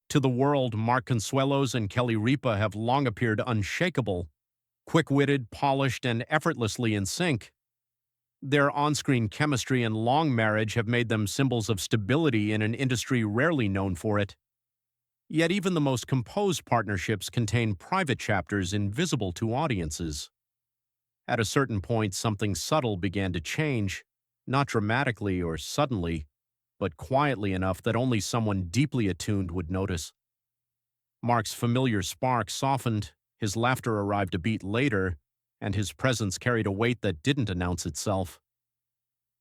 To the world, Mark Consuelos and Kelly Ripa have long appeared unshakable, quick-witted, polished, and effortlessly in sync. Their on-screen chemistry and long marriage have made them symbols of stability in an industry rarely known for it. Yet even the most composed partnerships contain private chapters invisible to audiences. At a certain point, something subtle began to change, not dramatically or suddenly, but quietly enough that only someone deeply attuned would notice. Mark's familiar spark softened, his laughter arrived a beat later, and his presence carried a weight that didn't announce itself.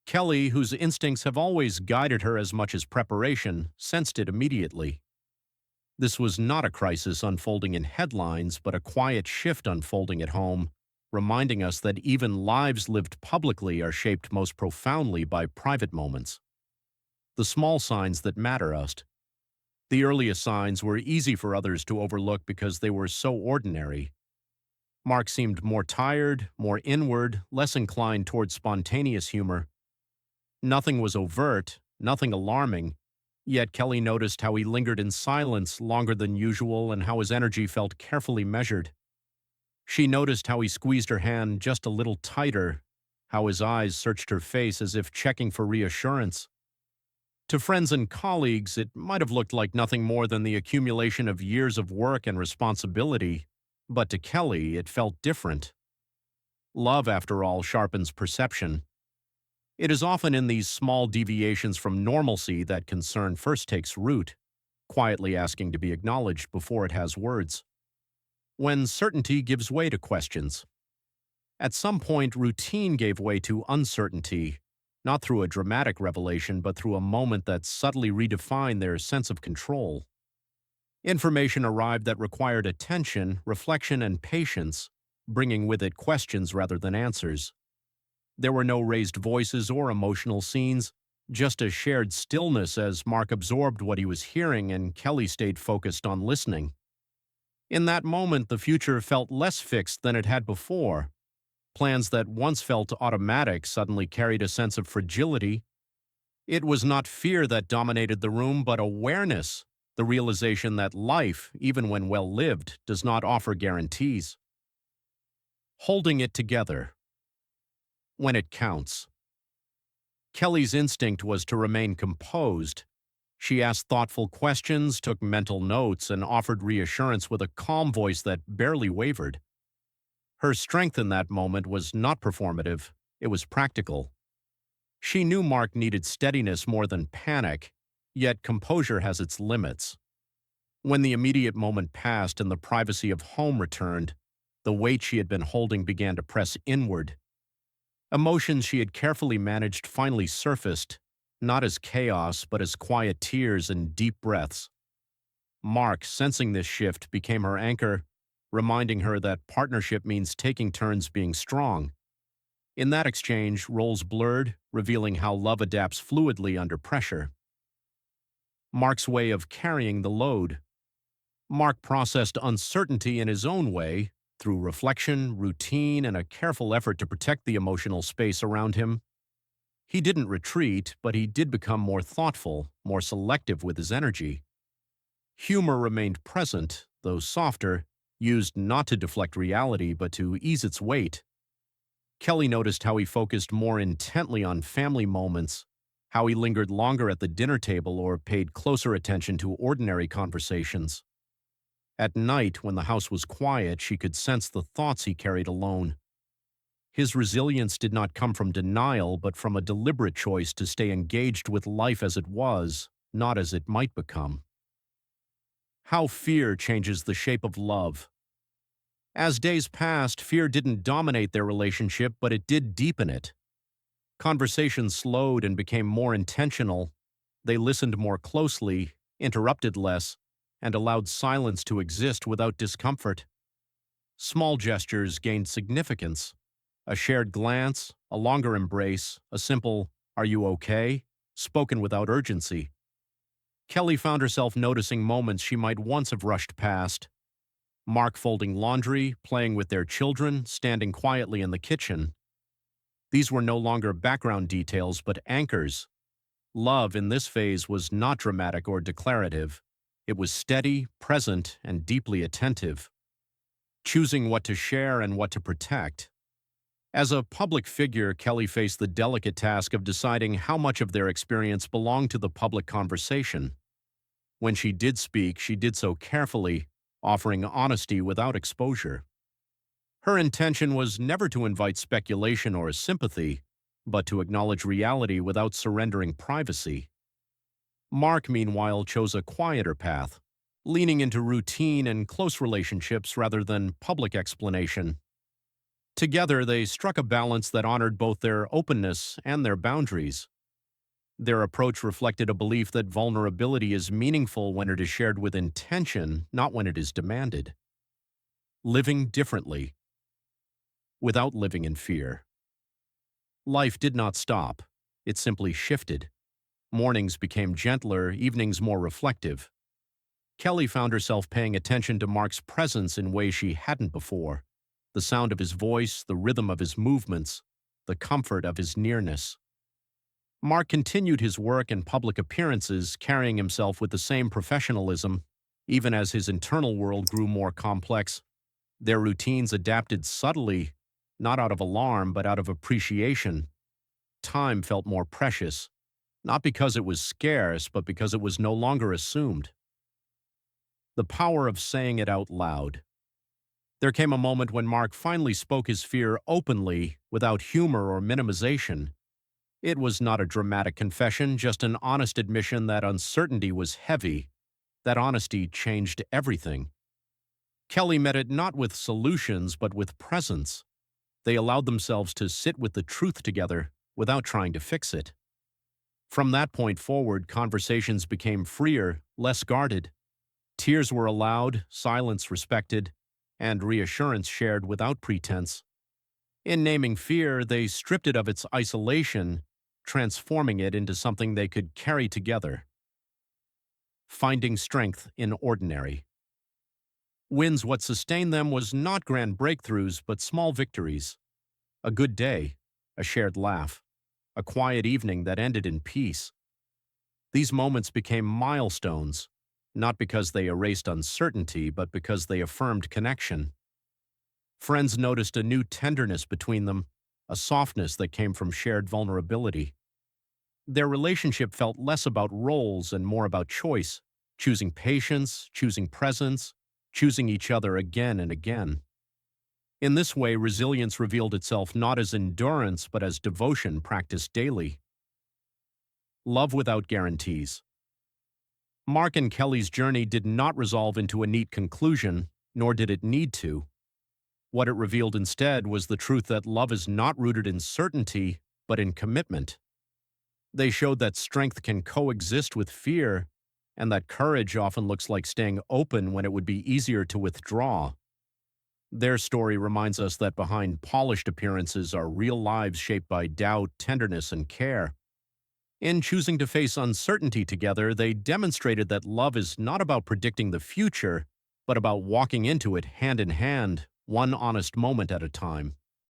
Kelly, whose instincts have always guided her as much as preparation, sensed it immediately. This was not a crisis unfolding in headlines, but a quiet shift unfolding at home, reminding us that even lives lived publicly are shaped most profoundly by private moments. The small signs that matter most. The earliest signs were easy for others to overlook because they were so ordinary. Mark seemed more tired, more inward, less inclined toward spontaneous humor. Nothing was overt, nothing alarming, yet Kelly noticed how he lingered in silence longer than usual and how his energy felt carefully measured. She noticed how he squeezed her hand just a little tighter, how his eyes searched her face as if checking for reassurance. To friends and colleagues, it might have looked like nothing more than the accumulation of years of work and responsibility, but to Kelly, it felt different. Love, after all, sharpens perception. It is often in these small deviations from normalcy that concern first takes root, quietly asking to be acknowledged before it has words. When certainty gives way to questions. At some point, routine gave way to uncertainty, not through a dramatic revelation, but through a moment that subtly redefined their sense of control. Information arrived that required attention, reflection, and patience, bringing with it questions rather than answers. There were no raised voices or emotional scenes, just a shared stillness as Mark absorbed what he was hearing and Kelly stayed focused on listening. In that moment, the future felt less fixed than it had before. Plans that once felt automatic suddenly carried a sense of fragility. It was not fear that dominated the room, but awareness, the realization that life, even when well lived, does not offer guarantees. Holding it together. When it counts. Kelly's instinct was to remain composed. She asked thoughtful questions, took mental notes, and offered reassurance with a calm voice that barely wavered. Her strength in that moment was not performative, it was practical. She knew Mark needed steadiness more than panic, yet composure has its limits. When the immediate moment passed and the privacy of home returned, the weight she had been holding began to press inward. Emotions she had carefully managed finally surfaced, not as chaos but as quiet tears and deep breaths. Mark, sensing this shift, became her anchor, reminding her that partnership means taking turns being strong. In that exchange, roles blurred, revealing how love adapts fluidly under pressure. Mark's way of carrying the load. Mark processed uncertainty in his own way, through reflection, routine, and a careful effort to protect the emotional space around him. He didn't retreat, but he did become more thoughtful, more selective with his energy. Humor remained present, though softer, used not to deflect reality but to ease its weight. Kelly noticed how he focused more intently on family moments, how he lingered longer at the dinner table or paid closer attention to ordinary conversations. At night, when the house was quiet, she could sense the thoughts he carried alone. His resilience did not come from denial, but from a deliberate choice to stay engaged with life as it was, not as it might become. How fear changes the shape of love. As days passed, fear didn't dominate their relationship, but it did deepen it. Conversations slowed and became more intentional. They listened more closely, interrupted less, and allowed silence to exist without discomfort. Small gestures gained significance. A shared glance, a longer embrace, a simple, "Are you okay?" spoken without urgency. Kelly found herself noticing moments she might once have rushed past. Mark folding laundry, playing with their children, standing quietly in the kitchen. These were no longer background details, but anchors. Love in this phase was not dramatic or declarative. It was steady, present, and deeply attentive, choosing what to share and what to protect. As a public figure, Kelly faced the delicate task of deciding how much of their experience belonged to the public conversation. When she did speak, she did so carefully, offering honesty without exposure. Her intention was never to invite speculation or sympathy, but to acknowledge reality without surrendering privacy. Mark, meanwhile, chose a quieter path, leaning into routine and close relationships rather than public explanation. Together, they struck a balance that honored both their openness and their boundaries. Their approach reflected a belief that vulnerability is meaningful when it is shared with intention, not when it is demanded. Living differently, without living in fear. Life did not stop. It simply shifted. Mornings became gentler, evenings more reflective. Kelly found herself paying attention to Mark's presence in ways she hadn't before. The sound of his voice, the rhythm of his movements, the comfort of his nearness. Mark continued his work and public appearances, carrying himself with the same professionalism, even as his internal world grew more complex. Their routines adapted subtly, not out of alarm, but out of appreciation. Time felt more precious, not because it was scarce, but because it was no longer assumed. The power of saying it out loud. There came a moment when Mark finally spoke his fear openly, without humor or minimization. It was not a dramatic confession, just an honest admission that uncertainty was heavy. That honesty changed everything. Kelly met it not with solutions, but with presence. They allowed themselves to sit with the truth together without trying to fix it. From that point forward, conversations became freer, less guarded. Tears were allowed, silence respected, and reassurance shared without pretense. In naming fear, they stripped it of its isolation, transforming it into something they could carry together. Finding strength in ordinary. What sustained them was not grand breakthroughs, but small victories. A good day, a shared laugh, a quiet evening that ended in peace. These moments became milestones, not because they erased uncertainty, but because they affirmed connection. Friends noticed a new tenderness between them, a softness that came from shared vulnerability. Their relationship felt less about roles and more about choice, choosing patience, choosing presence, choosing each other again and again. In this way, resilience revealed itself not as endurance, but as devotion practiced daily. Love without guarantees. Mark and Kelly's journey did not resolve into a neat conclusion, nor did it need to. What it revealed instead was the truth that love is not rooted in certainty, but in commitment. They showed that strength can coexist with fear, and that courage often looks like staying open when it would be easier to withdraw. Their story reminds us that behind polished appearances are real lives shaped by doubt, tenderness, and care. In choosing to face uncertainty together, they demonstrated that love is not about predicting the future, but about walking into it hand in hand, one honest moment at a time.